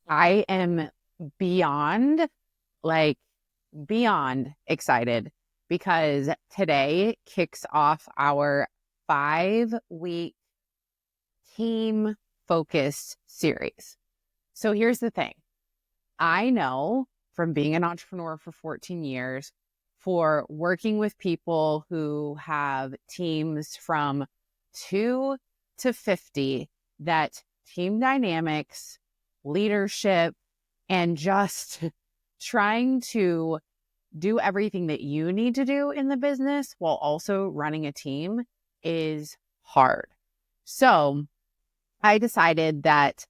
I am beyond, like, beyond excited because today kicks off our 5-week team focused series. So here's the thing. I know from being an entrepreneur for 14 years, for working with people who have teams from 2 to 50, that team dynamics, leadership, and just trying to do everything that you need to do in the business while also running a team is hard. So I decided that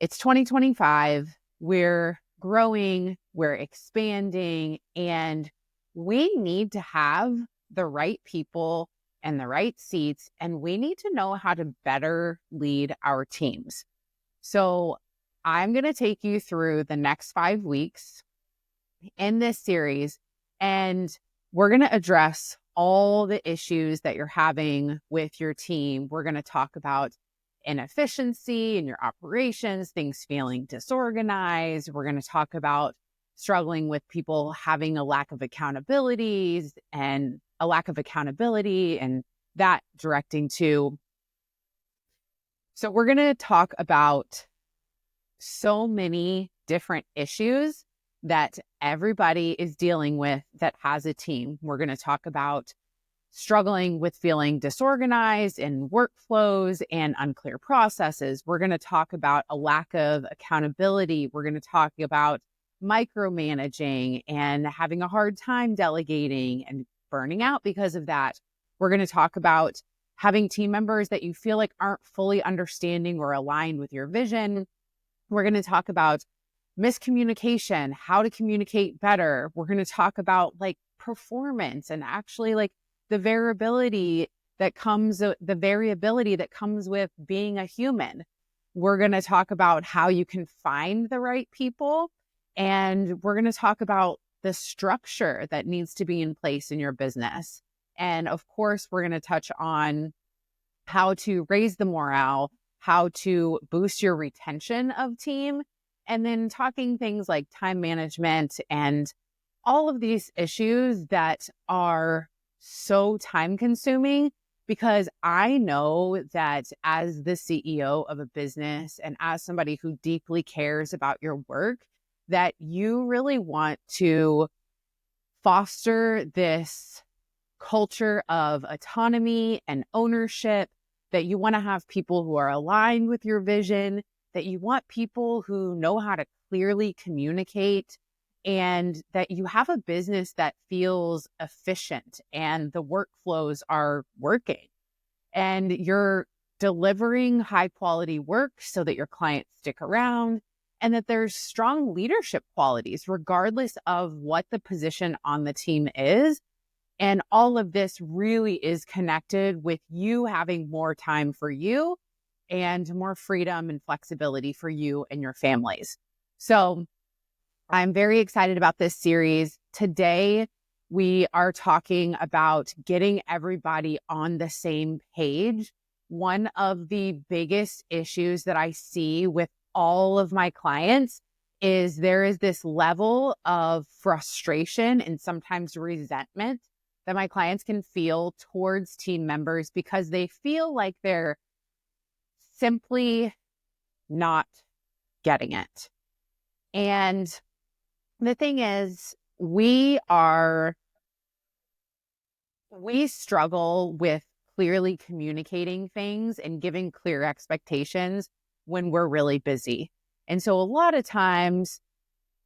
it's 2025, we're growing, we're expanding, and we need to have the right people and the right seats, and we need to know how to better lead our teams. So I'm going to take you through the next 5 weeks in this series, and we're going to address all the issues that you're having with your team. We're going to talk about inefficiency in your operations, things feeling disorganized. We're going to talk about struggling with people having a lack of accountabilities and that directing to. So we're going to talk about so many different issues that everybody is dealing with that has a team. We're going to talk about struggling with feeling disorganized in workflows and unclear processes. We're going to talk about a lack of accountability. We're going to talk about micromanaging and having a hard time delegating and burning out because of that. We're going to talk about having team members that you feel like aren't fully understanding or aligned with your vision. We're going to talk about miscommunication, how to communicate better. We're going to talk about like performance and actually like the variability that comes with being a human. We're going to talk about how you can find the right people, and we're going to talk about the structure that needs to be in place in your business. And of course, we're going to touch on how to raise the morale, how to boost your retention of team, and then talking things like time management and all of these issues that are so time consuming, because I know that as the CEO of a business and as somebody who deeply cares about your work, that you really want to foster this culture of autonomy and ownership, that you want to have people who are aligned with your vision, that you want people who know how to clearly communicate, and that you have a business that feels efficient and the workflows are working and you're delivering high quality work so that your clients stick around, and that there's strong leadership qualities regardless of what the position on the team is. And all of this really is connected with you having more time for you and more freedom and flexibility for you and your families. So I'm very excited about this series. Today, we are talking about getting everybody on the same page. One of the biggest issues that I see with all of my clients is there is this level of frustration and sometimes resentment that my clients can feel towards team members because they feel like they're simply not getting it. And the thing is, we struggle with clearly communicating things and giving clear expectations when we're really busy. And so a lot of times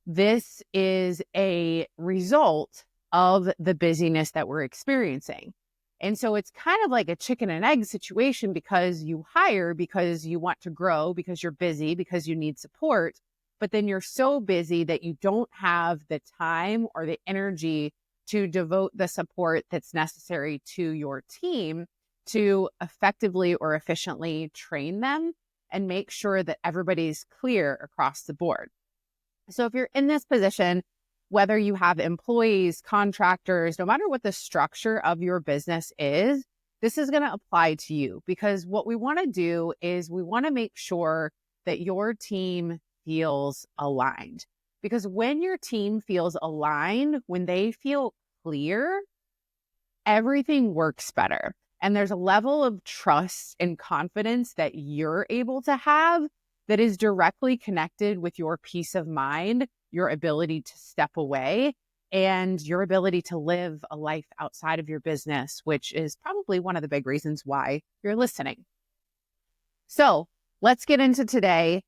this is a result of the busyness that we're experiencing. And so it's kind of like a chicken and egg situation, because you hire because you want to grow, because you're busy, because you need support. But then you're so busy that you don't have the time or the energy to devote the support that's necessary to your team to effectively or efficiently train them and make sure that everybody's clear across the board. So if you're in this position, whether you have employees, contractors, no matter what the structure of your business is, this is going to apply to you, because what we want to do is we want to make sure that your team feels aligned. Because when your team feels aligned, when they feel clear, everything works better. And there's a level of trust and confidence that you're able to have that is directly connected with your peace of mind, your ability to step away, and your ability to live a life outside of your business, which is probably one of the big reasons why you're listening. So let's get into today.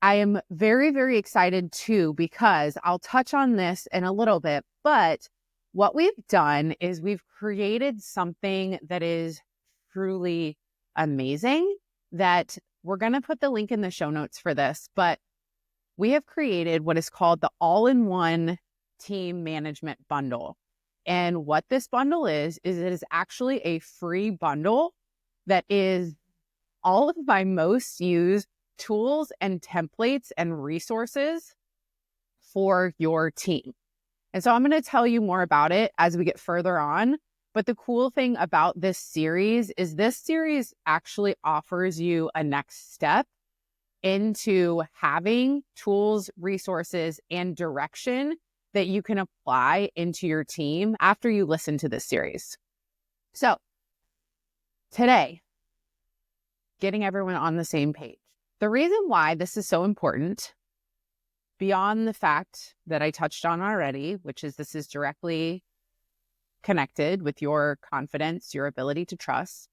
I am very, very excited too, because I'll touch on this in a little bit, but what we've done is we've created something that is truly amazing, that we're going to put the link in the show notes for this, but we have created what is called the all-in-one team management bundle. And what this bundle is it is actually a free bundle that is all of my most used tools and templates and resources for your team. And so I'm going to tell you more about it as we get further on. But the cool thing about this series is this series actually offers you a next step into having tools, resources, and direction that you can apply into your team after you listen to this series. So today, getting everyone on the same page. The reason why this is so important, beyond the fact that I touched on already, which is this is directly connected with your confidence, your ability to trust,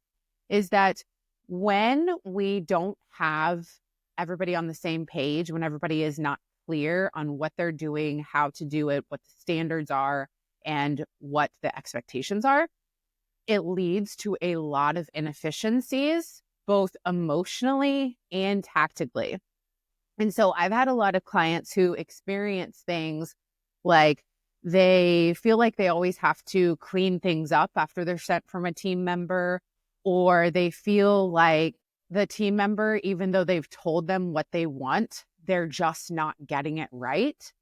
is that when we don't have everybody on the same page, when everybody is not clear on what they're doing, how to do it, what the standards are, and what the expectations are, it leads to a lot of inefficiencies, both emotionally and tactically. And so I've had a lot of clients who experience things like they feel like they always have to clean things up after they're sent from a team member, or they feel like the team member, even though they've told them what they want, they're just not getting it right.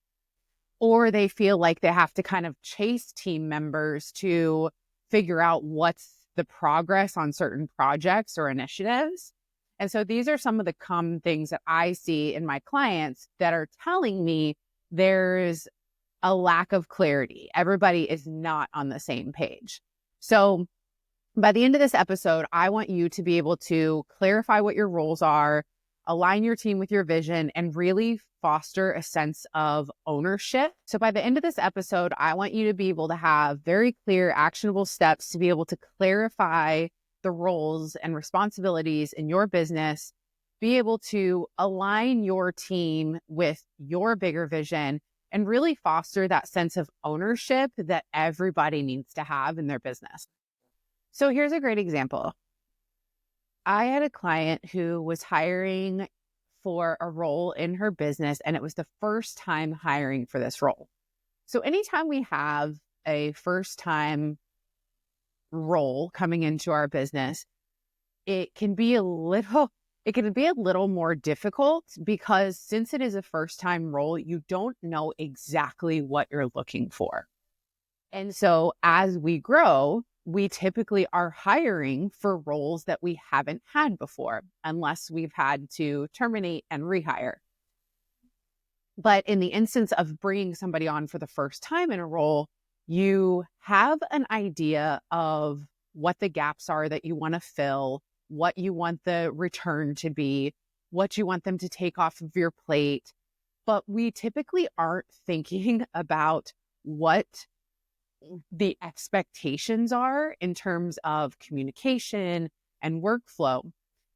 Or they feel like they have to kind of chase team members to figure out what's the progress on certain projects or initiatives. And so these are some of the common things that I see in my clients that are telling me there's a lack of clarity. Everybody is not on the same page. So by the end of this episode, I want you to be able to clarify what your roles are, align your team with your vision, and really foster a sense of ownership. So by the end of this episode, I want you to be able to have very clear, actionable steps to be able to clarify the roles and responsibilities in your business, be able to align your team with your bigger vision, and really foster that sense of ownership that everybody needs to have in their business. So here's a great example. I had a client who was hiring for a role in her business, and it was the first time hiring for this role. So anytime we have a first time role coming into our business, it can be a little more difficult, because since it is a first time role, you don't know exactly what you're looking for. And so as we grow, we typically are hiring for roles that we haven't had before, unless we've had to terminate and rehire. But in the instance of bringing somebody on for the first time in a role, you have an idea of what the gaps are that you want to fill, what you want the return to be, what you want them to take off of your plate. But we typically aren't thinking about what the expectations are in terms of communication and workflow.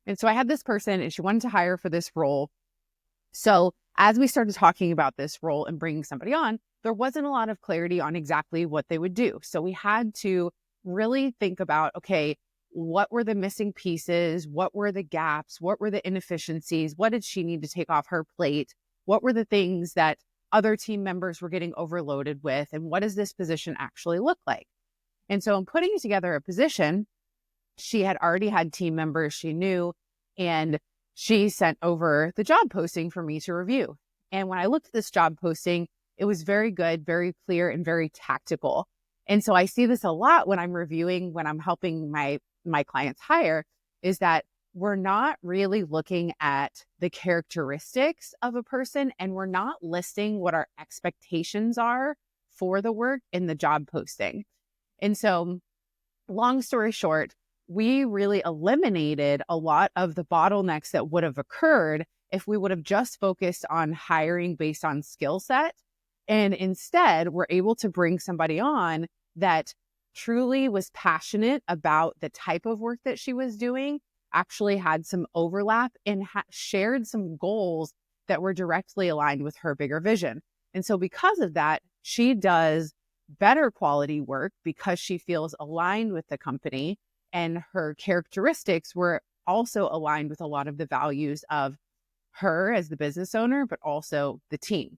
And so I had this person and she wanted to hire for this role. So as we started talking about this role and bringing somebody on, there wasn't a lot of clarity on exactly what they would do. So we had to really think about, okay, what were the missing pieces? What were the gaps? What were the inefficiencies? What did she need to take off her plate? What were the things that other team members were getting overloaded with? And what does this position actually look like? And so in putting together a position, she had already had team members she knew, and she sent over the job posting for me to review. And when I looked at this job posting, it was very good, very clear, and very tactical. And so I see this a lot when I'm reviewing, when I'm helping my clients hire, is that we're not really looking at the characteristics of a person, and we're not listing what our expectations are for the work in the job posting. And so, long story short, we really eliminated a lot of the bottlenecks that would have occurred if we would have just focused on hiring based on skill set. And instead, we're able to bring somebody on that truly was passionate about the type of work that she was doing, actually had some overlap, and shared some goals that were directly aligned with her bigger vision. And so because of that, she does better quality work because she feels aligned with the company, and her characteristics were also aligned with a lot of the values of her as the business owner, but also the team.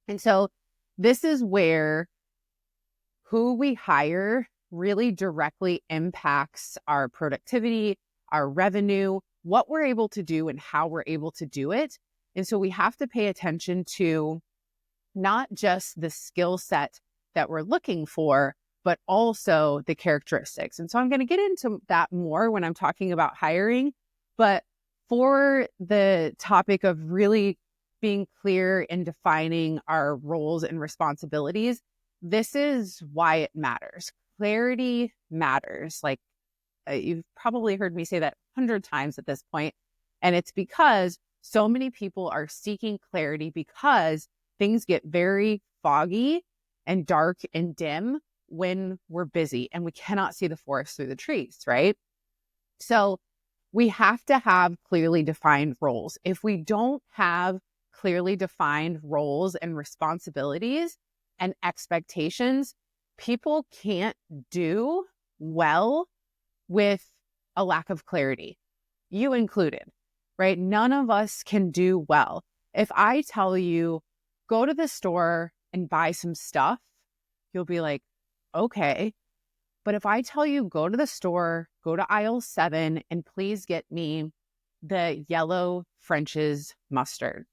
And so this is where who we hire really directly impacts our productivity, our revenue, what we're able to do, and how we're able to do it. And so we have to pay attention to not just the skill set that we're looking for, but also the characteristics. And so I'm going to get into that more when I'm talking about hiring. But for the topic of really being clear in defining our roles and responsibilities, this is why it matters. Clarity matters. Like you've probably heard me say that 100 times at this point. And it's because so many people are seeking clarity because things get very foggy and dark and dim when we're busy and we cannot see the forest through the trees, right? So we have to have clearly defined roles. If we don't have clearly defined roles and responsibilities and expectations, people can't do well with a lack of clarity, you included, right? None of us can do well. If I tell you, go to the store and buy some stuff, you'll be like, okay. But if I tell you, go to the store, go to aisle 7, and please get me the yellow French's mustard,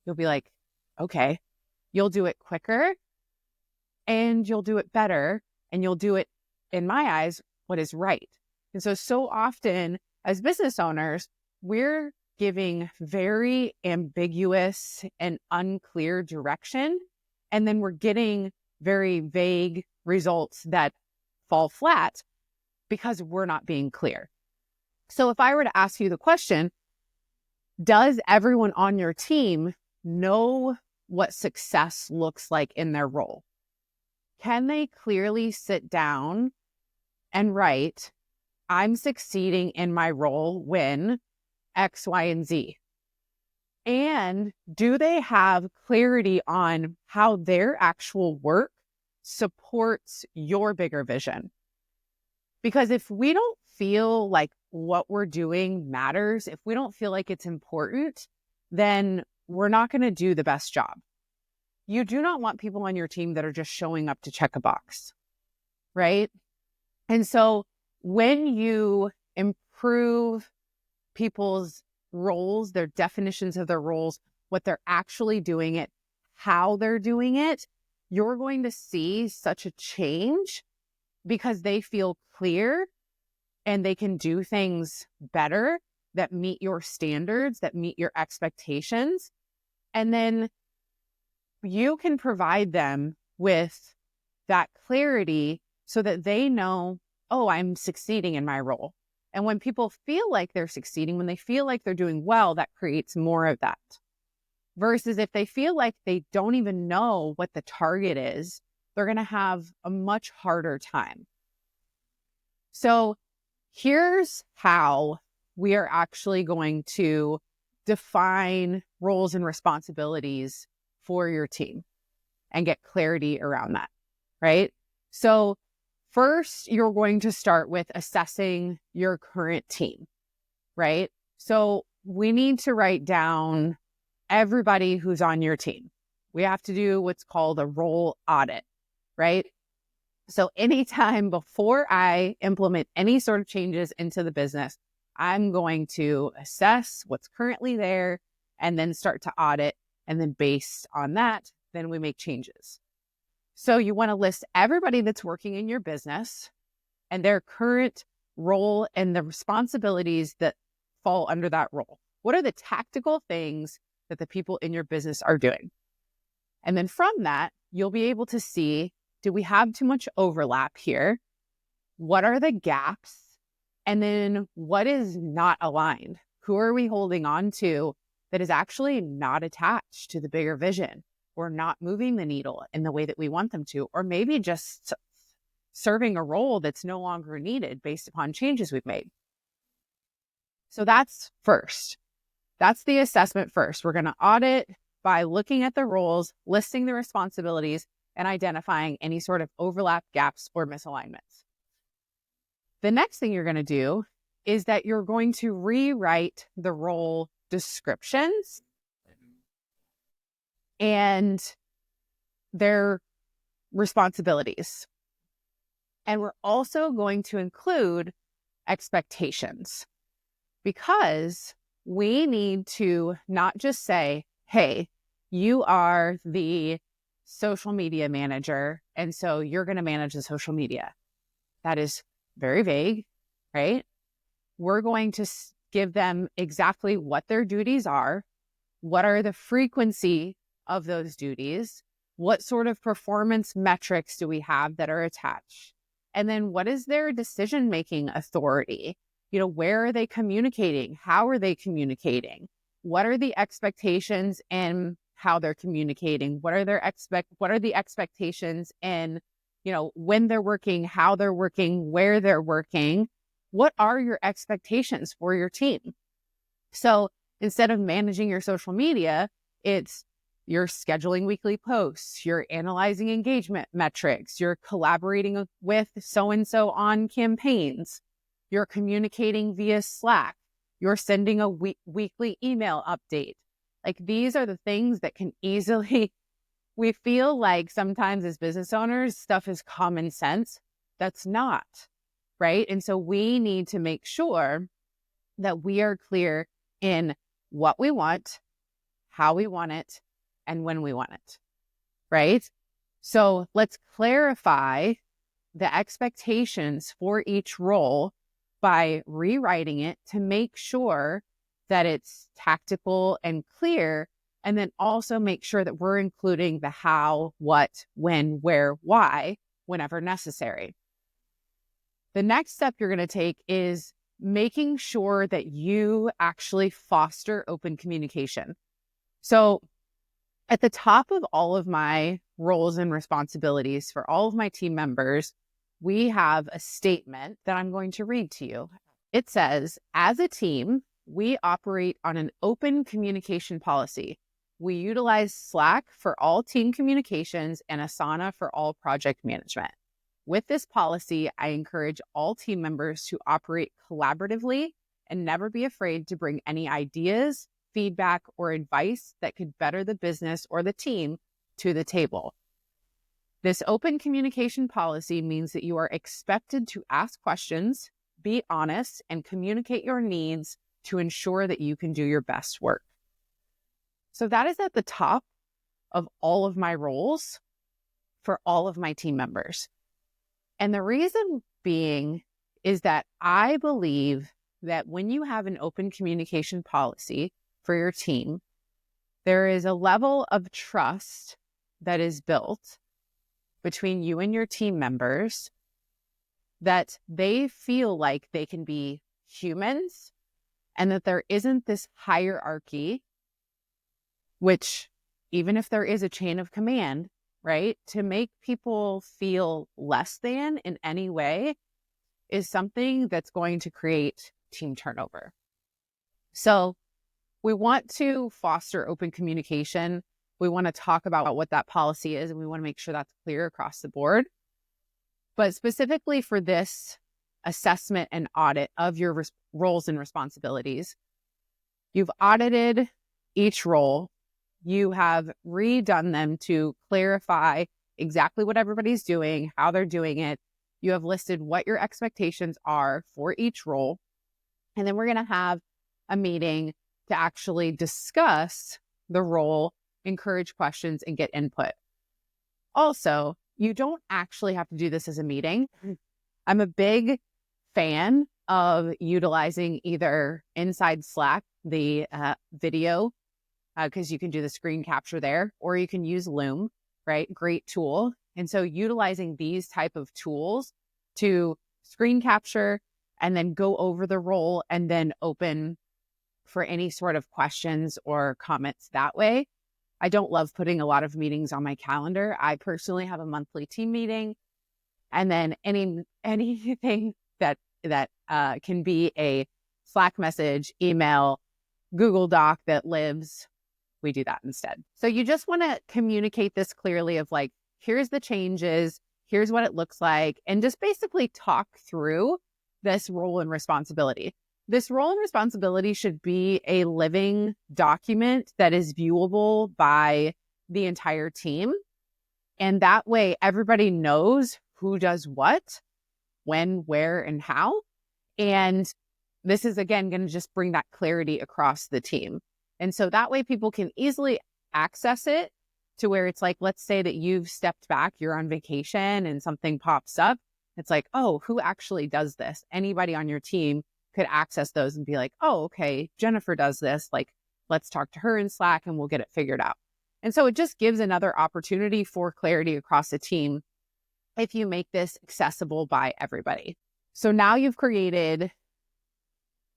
you'll be like, okay. You'll do it quicker and you'll do it better, and you'll do it, in my eyes, what is right. And so often as business owners, we're giving very ambiguous and unclear direction, and then we're getting very vague results that fall flat because we're not being clear. So if I were to ask you the question, does everyone on your team know what success looks like in their role? Can they clearly sit down and write, I'm succeeding in my role when X, Y, and Z? And do they have clarity on how their actual work supports your bigger vision? Because if we don't feel like what we're doing matters, if we don't feel like it's important, then we're not going to do the best job. You do not want people on your team that are just showing up to check a box, right? And so when you improve people's roles, their definitions of their roles, what they're actually doing it, how they're doing it, you're going to see such a change because they feel clear and they can do things better that meet your standards, that meet your expectations. And then you can provide them with that clarity so that they know, oh, I'm succeeding in my role. And when people feel like they're succeeding, when they feel like they're doing well, that creates more of that. Versus if they feel like they don't even know what the target is, they're going to have a much harder time. So here's how we are actually going to define roles and responsibilities for your team and get clarity around that, right? So first, you're going to start with assessing your current team, right? So we need to write down everybody who's on your team. We have to do what's called a role audit, right? So anytime before I implement any sort of changes into the business, I'm going to assess what's currently there and then start to audit. And then based on that, then we make changes. So you want to list everybody that's working in your business and their current role and the responsibilities that fall under that role? What are the tactical things that the people in your business are doing? And then from that, you'll be able to see, do we have too much overlap here? What are the gaps? And then what is not aligned? Who are we holding on to that is actually not attached to the bigger vision, or not moving the needle in the way that we want them to, or maybe just serving a role that's no longer needed based upon changes we've made? So that's first. That's the assessment first. We're going to audit by looking at the roles, listing the responsibilities, and identifying any sort of overlap, gaps, or misalignments. The next thing you're going to do is that you're going to rewrite the role descriptions and their responsibilities. And we're also going to include expectations, because we need to not just say, hey, you are the social media manager, and so you're going to manage the social media. That is very vague, right? We're going to give them exactly what their duties are, what are the frequency of those duties, what sort of performance metrics do we have that are attached, and then what is their decision-making authority? Where are they communicating? How are they communicating? What are the expectations and how they're communicating? What are the expectations and, when they're working, how they're working, where they're working? What are your expectations for your team? So instead of managing your social media, it's you're scheduling weekly posts, you're analyzing engagement metrics, you're collaborating with so-and-so on campaigns, you're communicating via Slack, you're sending a weekly email update. Like, these are the things that can easily, we feel like sometimes as business owners, stuff is common sense. That's not, right? And so we need to make sure that we are clear in what we want, how we want it, and when we want it, right? So let's clarify the expectations for each role by rewriting it to make sure that it's tactical and clear, and then also make sure that we're including the how, what, when, where, why, whenever necessary. The next step you're going to take is making sure that you actually foster open communication. So at the top of all of my roles and responsibilities for all of my team members, we have a statement that I'm going to read to you. It says, as a team, we operate on an open communication policy. We utilize Slack for all team communications and Asana for all project management. With this policy, I encourage all team members to operate collaboratively and never be afraid to bring any ideas, feedback, or advice that could better the business or the team to the table. This open communication policy means that you are expected to ask questions, be honest, and communicate your needs to ensure that you can do your best work. So that is at the top of all of my roles for all of my team members. And the reason being is that I believe that when you have an open communication policy for your team, there is a level of trust that is built between you and your team members, that they feel like they can be humans and that there isn't this hierarchy, which, even if there is a chain of command, right, to make people feel less than in any way is something that's going to create team turnover. So we want to foster open communication. We want to talk about what that policy is, and we want to make sure that's clear across the board. But specifically for this assessment and audit of your roles and responsibilities, you've audited each role. You have redone them to clarify exactly what everybody's doing, how they're doing it. You have listed what your expectations are for each role. And then we're going to have a meeting to actually discuss the role, encourage questions, and get input. Also, you don't actually have to do this as a meeting. I'm a big fan of utilizing either inside Slack, the video, because you can do the screen capture there, or you can use Loom, right? Great tool. And so utilizing these type of tools to screen capture and then go over the role and then open for any sort of questions or comments that way. I don't love putting a lot of meetings on my calendar. I personally have a monthly team meeting, and then anything that can be a Slack message, email, Google Doc that lives, we do that instead. So you just want to communicate this clearly of like, here's the changes, here's what it looks like, and just basically talk through this role and responsibility. This role and responsibility should be a living document that is viewable by the entire team. And that way, everybody knows who does what, when, where, and how. And this is, again, going to just bring that clarity across the team. And so that way, people can easily access it to where it's like, let's say that you've stepped back, you're on vacation and something pops up. It's like, oh, who actually does this? Anybody on your team could access those and be like, oh, okay, Jennifer does this. Like, let's talk to her in Slack and we'll get it figured out. And so it just gives another opportunity for clarity across the team if you make this accessible by everybody. So now you've created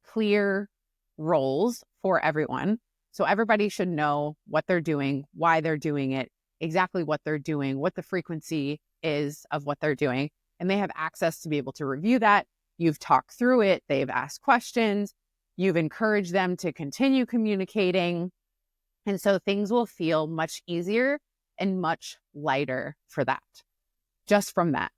clear roles for everyone. So everybody should know what they're doing, why they're doing it, exactly what they're doing, what the frequency is of what they're doing. And they have access to be able to review that. You've talked through it. They've asked questions. You've encouraged them to continue communicating. And so things will feel much easier and much lighter for that, just from that.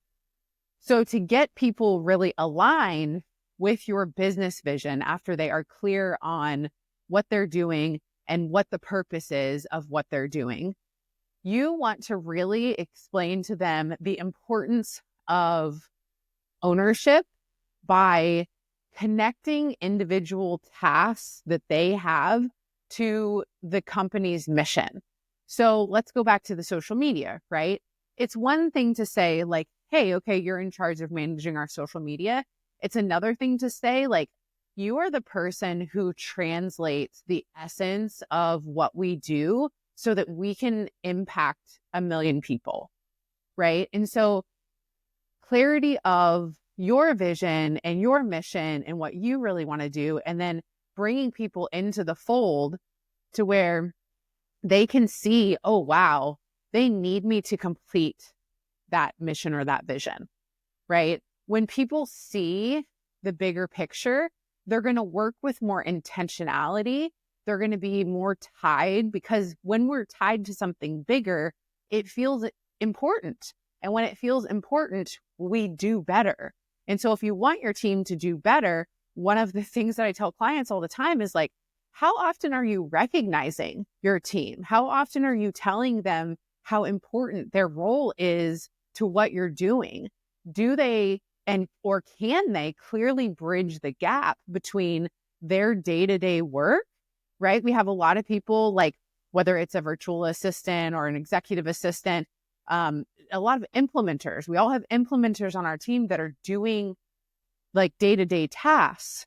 So to get people really aligned with your business vision after they are clear on what they're doing and what the purpose is of what they're doing, you want to really explain to them the importance of ownership by connecting individual tasks that they have to the company's mission. So let's go back to the social media, right? It's one thing to say like, hey, okay, you're in charge of managing our social media. It's another thing to say like, you are the person who translates the essence of what we do so that we can impact 1 million people, right? And so clarity of your vision and your mission and what you really want to do, and then bringing people into the fold to where they can see, oh, wow, they need me to complete that mission or that vision, right? When people see the bigger picture, they're going to work with more intentionality. They're going to be more tied, because when we're tied to something bigger, it feels important. And when it feels important, we do better. And so if you want your team to do better, one of the things that I tell clients all the time is like, how often are you recognizing your team? How often are you telling them how important their role is to what you're doing? Do they or can they clearly bridge the gap between their day-to-day work, right? We have a lot of people, like whether it's a virtual assistant or an executive assistant, a lot of implementers. We all have implementers on our team that are doing like day-to-day tasks.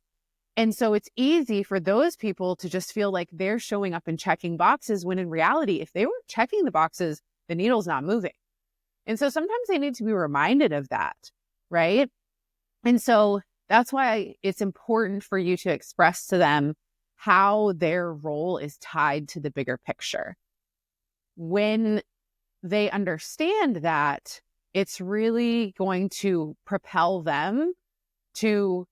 And so it's easy for those people to just feel like they're showing up and checking boxes, when in reality, if they weren't checking the boxes, the needle's not moving. And so sometimes they need to be reminded of that, right? And so that's why it's important for you to express to them how their role is tied to the bigger picture. When they understand that, it's really going to propel them to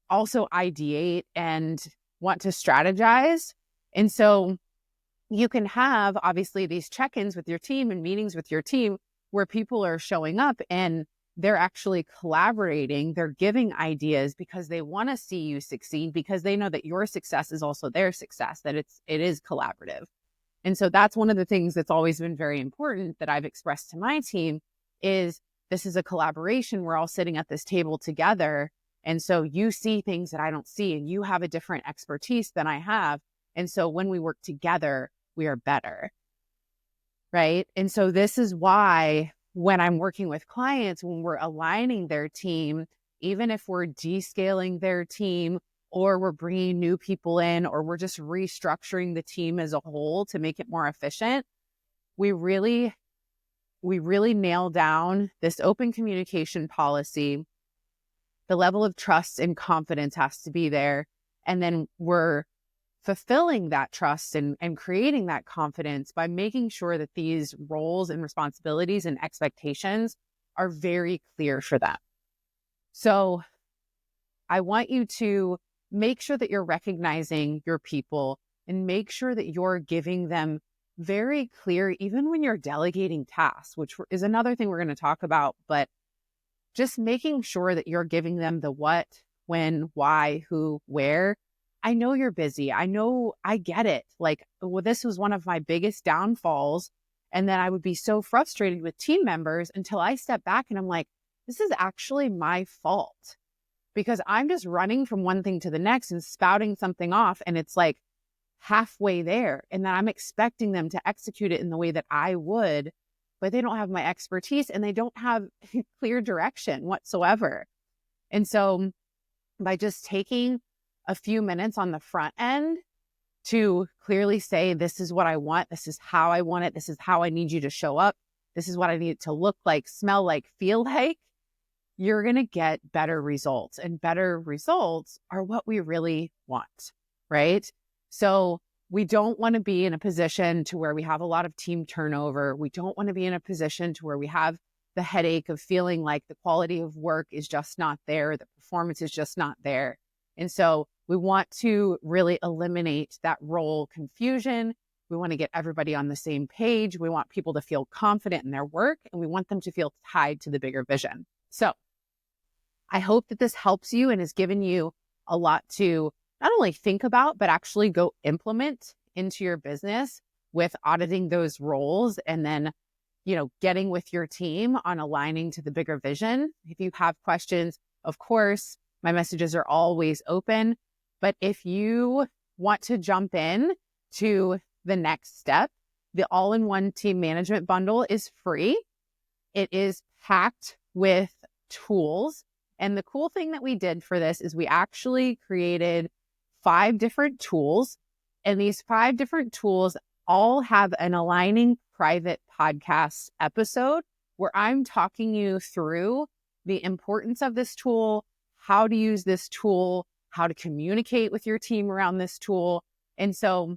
also ideate and want to strategize. And so you can have obviously these check-ins with your team and meetings with your team where people are showing up and they're actually collaborating. They're giving ideas because they want to see you succeed, because they know that your success is also their success, that it is collaborative. And so that's one of the things that's always been very important that I've expressed to my team is this is a collaboration. We're all sitting at this table together. And so you see things that I don't see, and you have a different expertise than I have. And so when we work together, we are better, right? And so this is why when I'm working with clients, when we're aligning their team, even if we're descaling their team or we're bringing new people in or we're just restructuring the team as a whole to make it more efficient, we really nail down this open communication policy. The level of trust and confidence has to be there. And then we're fulfilling that trust and creating that confidence by making sure that these roles and responsibilities and expectations are very clear for them. So I want you to make sure that you're recognizing your people and make sure that you're giving them very clear, even when you're delegating tasks, which is another thing we're going to talk about, but just making sure that you're giving them the what, when, why, who, where. I know you're busy. I get it. Like, well, this was one of my biggest downfalls. And then I would be so frustrated with team members until I step back and I'm like, this is actually my fault because I'm just running from one thing to the next and spouting something off. And it's like halfway there. And then I'm expecting them to execute it in the way that I would, but they don't have my expertise and they don't have clear direction whatsoever. And so by just taking a few minutes on the front end to clearly say, this is what I want, this is how I want it, this is how I need you to show up, this is what I need it to look like, smell like, feel like, you're going to get better results. And better results are what we really want, right? So we don't want to be in a position to where we have a lot of team turnover. We don't want to be in a position to where we have the headache of feeling like the quality of work is just not there, the performance is just not there. And so we want to really eliminate that role confusion. We want to get everybody on the same page. We want people to feel confident in their work, and we want them to feel tied to the bigger vision. So I hope that this helps you and has given you a lot to not only think about, but actually go implement into your business with auditing those roles and then, getting with your team on aligning to the bigger vision. If you have questions, of course, my messages are always open. But if you want to jump in to the next step, the all-in-one team management bundle is free. It is packed with tools. And the cool thing that we did for this is we actually created 5 different tools. And these 5 different tools all have an aligning private podcast episode where I'm talking you through the importance of this tool, how to use this tool, how to communicate with your team around this tool. And so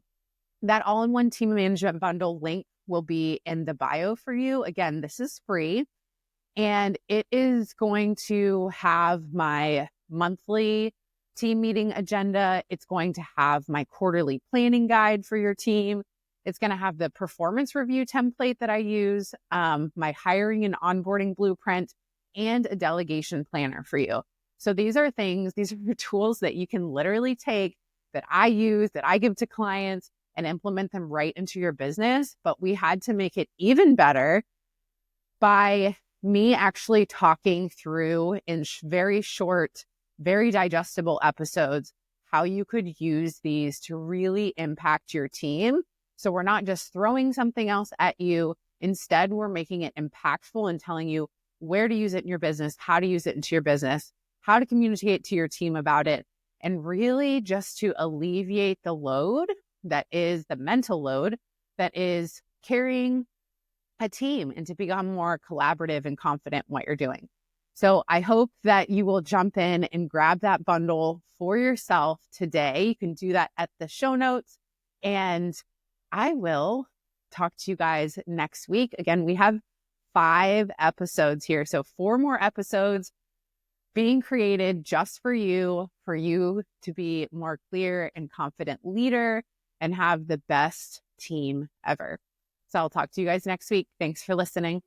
that all-in-one team management bundle link will be in the bio for you. Again, this is free. And it is going to have my monthly team meeting agenda. It's going to have my quarterly planning guide for your team. It's going to have the performance review template that I use, my hiring and onboarding blueprint, and a delegation planner for you. So these are tools that you can literally take that I use, that I give to clients and implement them right into your business. But we had to make it even better by me actually talking through in very short, very digestible episodes, how you could use these to really impact your team. So we're not just throwing something else at you. Instead, we're making it impactful and telling you where to use it in your business, how to use it into your business, how to communicate to your team about it, and really just to alleviate the load that is the mental load that is carrying a team and to become more collaborative and confident in what you're doing. So I hope that you will jump in and grab that bundle for yourself today. You can do that at the show notes, and I will talk to you guys next week. Again, we have 5 episodes here. So 4 more episodes being created just for you to be more clear and confident leader and have the best team ever. So I'll talk to you guys next week. Thanks for listening.